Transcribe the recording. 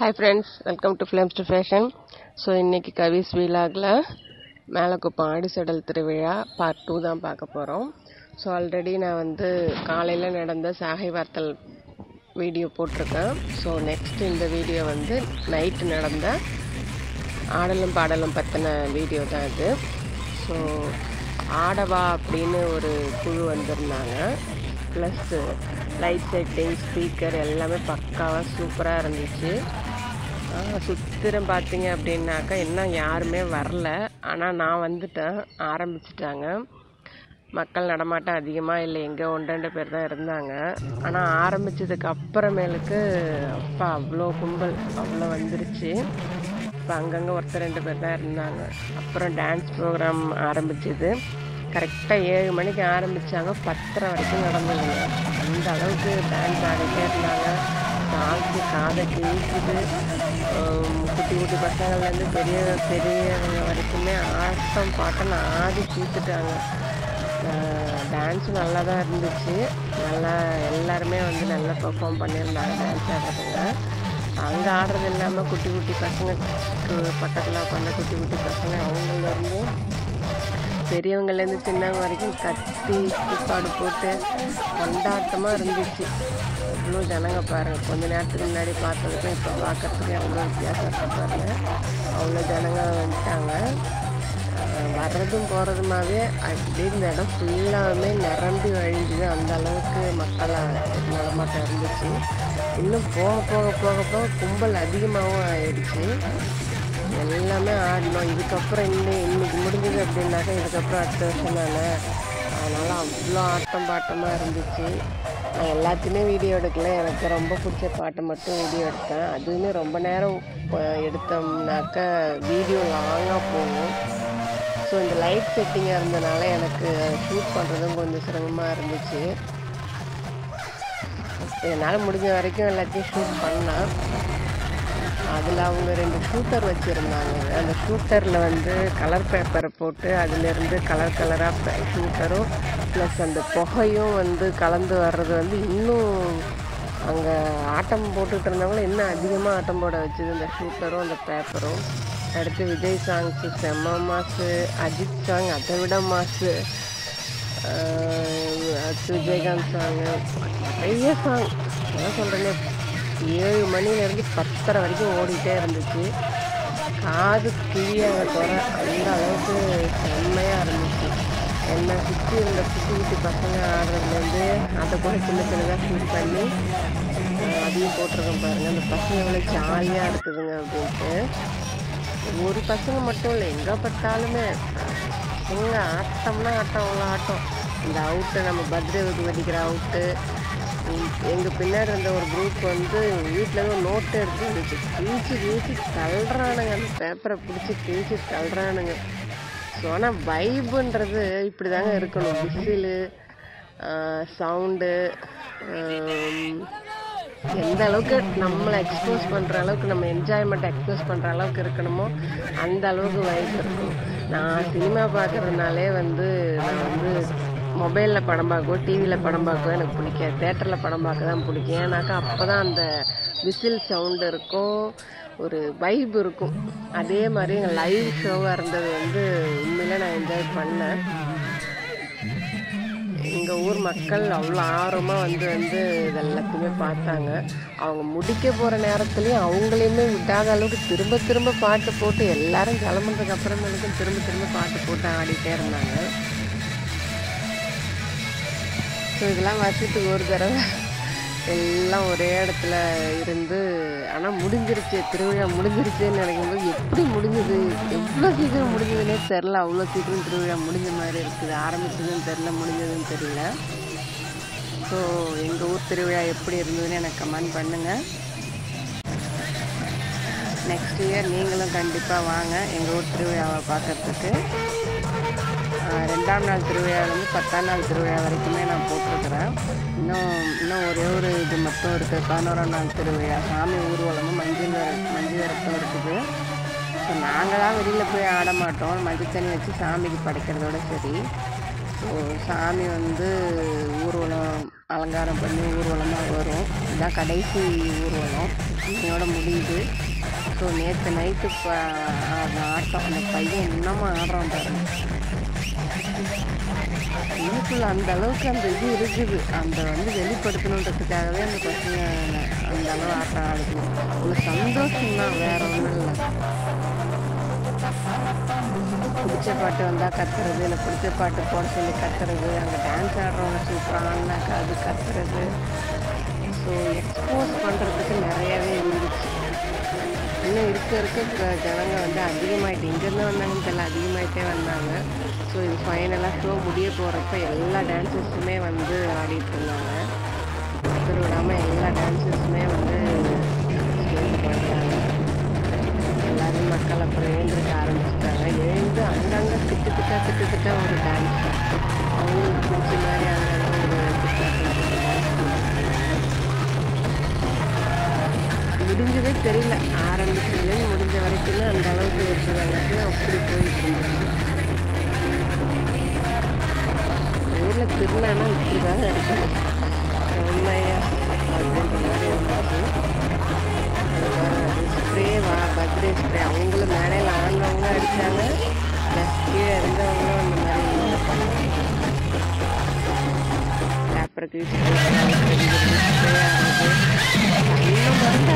Hi friends, welcome to Flames to Fashion. So இன்றைக்கி கவிஸ் வீலாகில் மேலக்குப்பம் ஆடிசடல் திருவிழா part 2 தான் பார்க்க போகிறோம். ஸோ ஆல்ரெடி நான் காலையில் நடந்த சாகை வார்த்தல் வீடியோ போட்டிருக்கேன். ஸோ நெக்ஸ்ட் இந்த வீடியோ நைட்டு நடந்த ஆடலும் பாடலும் பற்றின வீடியோ தான் இது. ஸோ ஆடவா அப்படின்னு ஒரு குழு வந்திருந்தாங்க. ப்ளஸ் லைட் செட்டிங், ஸ்பீக்கர் எல்லாமே பக்காவாக சூப்பராக இருந்துச்சு. சுத்திரம் பார்த்தீங்க அப்படின்னாக்கா இன்னும் யாருமே வரல. ஆனால் நான் வந்துட்டேன், ஆரம்பிச்சிட்டாங்க. மக்கள் நடமாட்டம் அதிகமாக இல்லை, எங்கே 1-2 பேர் தான் இருந்தாங்க. ஆனால் ஆரம்பித்ததுக்கு அப்புறமேலுக்கு அப்பா அவ்வளோ கும்பல் அவ்வளோ வந்துருச்சு. இப்போ அங்கங்கே 1-2 பேர் தான் இருந்தாங்க. அப்புறம் டான்ஸ் ப்ரோக்ராம் ஆரம்பிச்சிது. கரெக்டாக 7 மணிக்கு ஆரம்பித்தாங்க, 10:30 வரைக்கும் நடந்ததுங்க. அந்த அளவுக்கு டான்ஸ் ஆடிட்டே இருந்தாங்க. டான்ஸு காதை கிழிக்குது. குட்டி குட்டி பசங்கள்லேருந்து பெரியவங்க வரைக்குமே ஆட்டம் பாட்டம் ஆடி தீர்த்துட்டாங்க. டான்ஸும் நல்லா தான் இருந்துச்சு. நல்லா எல்லாருமே நல்லா பெர்ஃபார்ம் பண்ணியிருந்தாங்க டான்ஸ் ஆடுறதுங்க. அங்கே ஆடுறது இல்லாமல் குட்டி குட்டி பசங்க பக்கத்தில் உட்காந்து குட்டி குட்டி பசங்க அவங்கலேருந்து பெரியவங்கலேருந்து சின்னவங்க வரைக்கும் கத்தி கூப்பாடு போட்டு கொண்டாட்டமாக இருந்துச்சு. அவ்வளோ ஜனங்க பாருங்கள், கொஞ்ச நேரத்துக்கு முன்னாடி பார்த்ததுக்கும் இப்போ பார்க்கறதுக்கு அவ்வளோ வித்தியாசம் இருக்குது பாருங்கள். அவ்வளோ ஜனங்க வந்துட்டாங்க. வர்றதும் போகிறதுமாவே அப்படியே இந்த இடம் ஃபுல்லாகவே நிரம்பி வழிஞ்சுது. அந்த அளவுக்கு மக்களாக நடமாட்டம் இருந்துச்சு. இன்னும் போக போக போக போக கும்பல் அதிகமாகவும் ஆயிடுச்சு. எல்லாமே ஆடணும். இதுக்கப்புறம் இன்னைக்கு முடிஞ்சது அப்படின்னாக்கா இதுக்கப்புறம் அடுத்த வருஷம் தானே, அதனால் அவ்வளோ ஆட்டம் பாட்டமாக இருந்துச்சு. நான் எல்லாத்தையுமே வீடியோ எடுக்கல, எனக்கு ரொம்ப பிடிச்ச பாட்டை மட்டும் வீடியோ எடுத்தேன். அதுவுமே ரொம்ப நேரம் எடுத்தோம்னாக்கா வீடியோ லாங்காக போகும். ஸோ இந்த லைட் செட்டிங்காக இருந்தனால எனக்கு ஷூட் பண்ணுறதும் கொஞ்சம் சிரமமாக இருந்துச்சு. என்னால் முடிஞ்ச வரைக்கும் எல்லாத்தையும் ஷூட் பண்ணேன். அதில் அவங்க 2 ஷூட்டர் வச்சுருந்தாங்க. அந்த ஷூட்டரில் கலர் பேப்பரை போட்டு அதிலேருந்து கலர் கலராக ஷூட்டரும் ப்ளஸ் அந்த புகையும் கலந்து வர்றது இன்னும் அங்கே ஆட்டம் போட்டுக்கிட்டு இருந்தவங்கள இன்னும் அதிகமாக ஆட்டம் போட வச்சுது இந்த ஷூட்டரும் அந்த பேப்பரும். அடுத்து விஜய் சாங்ஸு செம்ம மாசு, அஜித் சாங் அதை விட மாசு, அடுத்து விஜயகாந்த் சாங்கு, நிறைய சாங். அதான் சொல்கிறேன்னே, 7 மணிலேருந்து 10:30 வரைக்கும் ஓடிட்டே இருந்துச்சு. காது கிழியாக தோற அந்த அளவுக்கு செம்மையாக இருந்துச்சு. என்னை சுற்றி இருந்த குட்டி குட்டி பசங்க ஆடுறதுலேருந்து அதை கூட சின்ன சின்னதாக ஷூட் பண்ணி அதையும் போட்டிருக்கோம் பாருங்கள். அந்த பசங்க எவ்வளோ ஜாலியாக இருக்குதுங்க அப்படின்ட்டு. ஒரு பசங்க மட்டும் இல்லை, எங்கே பார்த்தாலுமே பசங்க ஆட்டம்னா ஆட்டம், அவ்வளோ ஆட்டம். இந்த அவுட்டு நம்ம பர்த்டேவுக்கு வெடிக்கிற அவுட்டு, எங்கள் பின்னாடி இருந்த ஒரு குரூப் வீட்டில் நோட்டு எடுத்து வந்துச்சு. கிழிச்சு தள்ளுறானுங்க, அந்த பேப்பரை பிடிச்சி கிழிச்சு தள்ளுறானுங்க. ஸோ ஆனால் வைபுன்றது இப்படி தாங்க இருக்கணும். விசிலு, சவுண்டு, எந்த அளவுக்கு நம்மளை எக்ஸ்போஸ் பண்ணுற அளவுக்கு, நம்ம என்ஜாய்மெண்ட்டை எக்ஸ்போஸ் பண்ணுற அளவுக்கு இருக்கணுமோ அந்த அளவுக்கு வைப் இருக்கணும். நான் சினிமா பார்க்குறதுனாலே நான் மொபைலில் படம் பார்க்கவோ டிவியில் படம் பார்க்கவோ எனக்கு பிடிக்காது. தேட்டரில் படம் பார்க்க தான் பிடிக்கும். ஏன்னாக்கா அப்போ தான் அந்த விசில் சவுண்டு இருக்கும், ஒரு வைப் இருக்கும். அதே மாதிரி எங்கள் லைவ் ஷோவாக இருந்தது உண்மையிலே நான் என்ஜாய் பண்ணேன். எங்கள் ஊர் மக்கள் அவ்வளோ ஆர்வமாக இது எல்லாத்தையுமே பார்த்தாங்க. அவங்க முடிக்க போகிற நேரத்துலேயும் அவங்களையுமே விடாத அளவுக்கு திரும்ப திரும்ப பாட்டு போட்டு எல்லாரும் கிளம்புறதுக்கு அப்புறமேலுக்கும் திரும்ப திரும்ப பாட்டு போட்டு ஆடிட்டே இருந்தாங்க. ஸோ இதெல்லாம் வருஷத்துக்கு ஒரு தடவை எல்லாம் ஒரே இடத்துல இருந்து. ஆனால் முடிஞ்சிருச்சு, திருவிழா முடிஞ்சிருச்சுன்னு நினைக்கும்போது எப்படி முடிஞ்சது, எவ்வளோ சீக்கிரம் முடிஞ்சதுன்னே தெரில. அவ்வளோ சீக்கிரம் திருவிழா முடிஞ்ச மாதிரி இருக்குது. ஆரம்பிச்சதுன்னு தெரில, முடிஞ்சதுன்னு தெரியல. ஸோ எங்கள் ஊர் திருவிழா எப்படி இருந்ததுன்னு எனக்கு கமெண்ட் பண்ணுங்கள். நெக்ஸ்ட் இயர் நீங்களும் கண்டிப்பாக வாங்க எங்கள் ஊர் திருவிழாவை பார்க்குறதுக்கு. 2ஆம் நாள் திருவிழாவிலேருந்து 10ஆம் நாள் திருவிழா வரைக்குமே நான் போட்டிருக்கிறேன். இன்னும் ஒரே ஒரு இது மட்டும் இருக்குது, 11ஆம் நாள் திருவிழா. சாமி ஊர்வலமும் மஞ்சள் விரட்டும் இருக்குது. ஸோ நாங்கள் தான் வெளியில் போய் ஆட மாட்டோம். மஞ்சள் தண்ணி வச்சு சாமிக்கு படைக்கிறதோட சரி. ஸோ சாமி ஊர்வலம் அலங்காரம் பண்ணி ஊர்வலமாக வரும். இதுதான் கடைசி ஊர்வலம், இதோட முடியுது. ஸோ நேற்று நைட்டு ஆட்டம் அந்த பையன் இன்னமும் ஆடுறான் பாருங்க. இன்னுக்குள்ள அந்த அளவுக்கு அந்த இது இருக்குது, அந்த வந்து வெளிப்படுத்தணுன்றதுக்காகவே அந்த பசங்க அந்த அளவு ஆட்டம் ஆடுது. ஒரு சந்தோஷம் தான், வேற ஒன்றும் இல்லை. பிடிச்ச பாட்டு வந்தால் கத்துறது, இல்லை பிடிச்ச பாட்டு போட சொல்லி கத்துறது, அங்கே டான்ஸ் ஆடுறவங்க சூப்பராக ஆடினாக்கா அது கத்துறது. ஸோ எக்ஸ்போஸ் பண்ணுறதுக்கு நிறையாவே இருந்துச்சு. இன்னும் இருக்க ஜனங்க வந்து அதிகமாகிட்டு, இங்கேருந்து வந்தாங்கன்னு தெரியல, அதிகமாகிட்டே வந்தாங்க. ஸோ இது ஃபைனலாக ஷோ முடிய போகிறப்ப எல்லா டான்ஸஸுமே வந்து ஆடிட்டு இருந்தாங்க. ஒருத்தர் விடாமல் எல்லா டான்ஸஸுமே வந்து ஸ்டேஜ் பண்ணிட்டாங்க. எல்லாரும் மக்கள் அப்புறம் எழுந்திருக்க ஆரம்பிச்சிட்டாங்க. எழுந்து அங்கங்கே திட்டு ஒரு டான்ஸ், அவங்களுக்கு பிடிச்ச மாதிரி அங்கங்கே ஒரு முடிஞ்சதே தெரியல. ஆரம்பிச்சதுலேருந்து முடிஞ்ச வரைக்கும் அந்த அளவுக்கு இருக்கிறவங்களுக்கு அப்படி போயிட்டு இருந்துச்சு. ஊரில் திருநானா இப்படிதான் இருக்கணும் உண்மையா அப்படின்ற மாதிரி இருந்துச்சு. ஸ்ப்ரே பர்த்டே ஸ்ப்ரே அவங்களும் மேடையில் ஆனவங்க அடித்தாங்க, கீழே இருந்தவங்களும் அந்த மாதிரி பண்ணாங்க. பேப்பருக்கு ஸ்ப்ரே ஆகுது, இன்னும் மருந்து